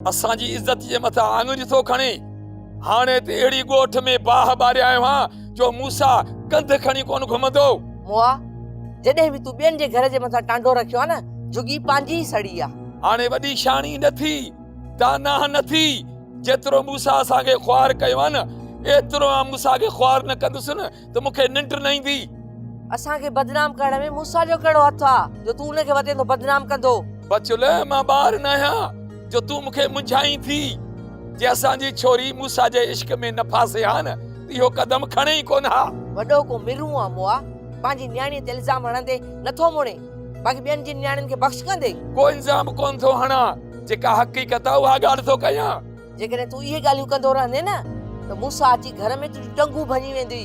असांजी इज्जत जे मथा आङुरी थो खणे। हाणे ते अहिड़ी ॻोठ में बाह ॿारे आयो आहियां जो मूसा कंध खणी कोन घुमंदो। मुआ जॾहिं बि तूं ॿियनि जे घर जे मथां टांडो रखियो आहे न, झुगी पंहिंजी सड़ी आहे। हाणे वॾी शाणी न थी, दानाह न थी। जेतिरो मूसा असांखे ख्वार कयो आहे न, एतिरो मूसा खे ख्वार न कंदुसि न त मूंखे निंड न ईंदी। असांखे बदनाम करण में मूसा जो कहिड़ो हथु आहे जो तूं उनखे वधे तो बदनाम कंदो? बचुल मां ॿार न आहियां जो तूं मूंखे मुंझाई थी। जे असांजी छोरी मूसा जे इश्क में न फासे हा न, इहो कदम खणे ई कोन हा। वॾो को मिरू आहे मुआ, पंहिंजी न्याणीअ ते इल्ज़ाम हणंदे नथो मुणे, बाक़ी ॿियनि जी न्याणियुनि खे बख़्श कंदे। को इल्ज़ाम कोन थो हणां, जेका हक़ीक़त आहे उहा ॻाल्हि थो कयां। जेकॾहिं तूं इहे ॻाल्हियूं कंदो रहंदे न त मूसा अची घर में तुंहिंजी टंगू भञी वेंदी।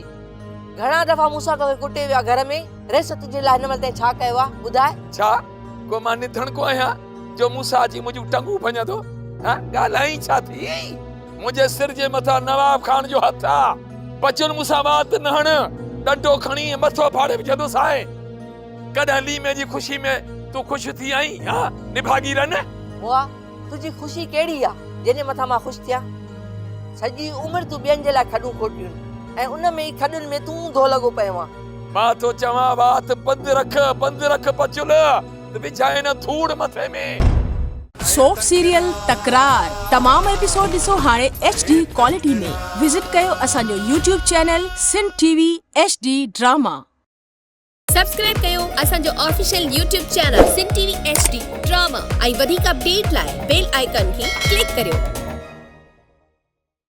घणा दफ़ा मूसा तोखे कुटे वियो आहे घर में, रेस तुंहिंजे लाइ हिन महिल ताईं छा कयो आहे ॿुधाए? छा को मां निधण को आहियां जो मूसा अची मुंहिंजूं टंगू भञंदो? हा ॻाल्हाई छा थी? मुंहिंजे सिर जे मथां नवाब खान जो हथु आहे। बचुल मूंसां बात न हण, ॾंडो खणी मथो फाड़े विझंदुसि। आहे कॾहिं लीमे जी ख़ुशी में तूं ख़ुशि थी आई? हा निभागी रन। मुआ तुंहिंजी ख़ुशी कहिड़ी आहे जंहिंजे मथां मां ख़ुशि थियां? सॼी उमिरि तूं ॿियनि जे लाइ खॾूं खोटियूं ऐं उन में ई खॾुनि में तूं धो लॻो पियो आहे। मां तो चवां बात बंदि रख बचुल, त विझाए न धूड़ मथे में। सोप सीरियल तकरार तमाम एपिसोड ॾिसो हाणे HD क्वालिटी में। विजिट कयो असांजो YouTube channel Sindh TV HD drama. Subscribe कयो असांजो official YouTube channel Sindh TV HD drama ऐं वधीक अपडेट लाइ बेल आइकन खे क्लिक करियो।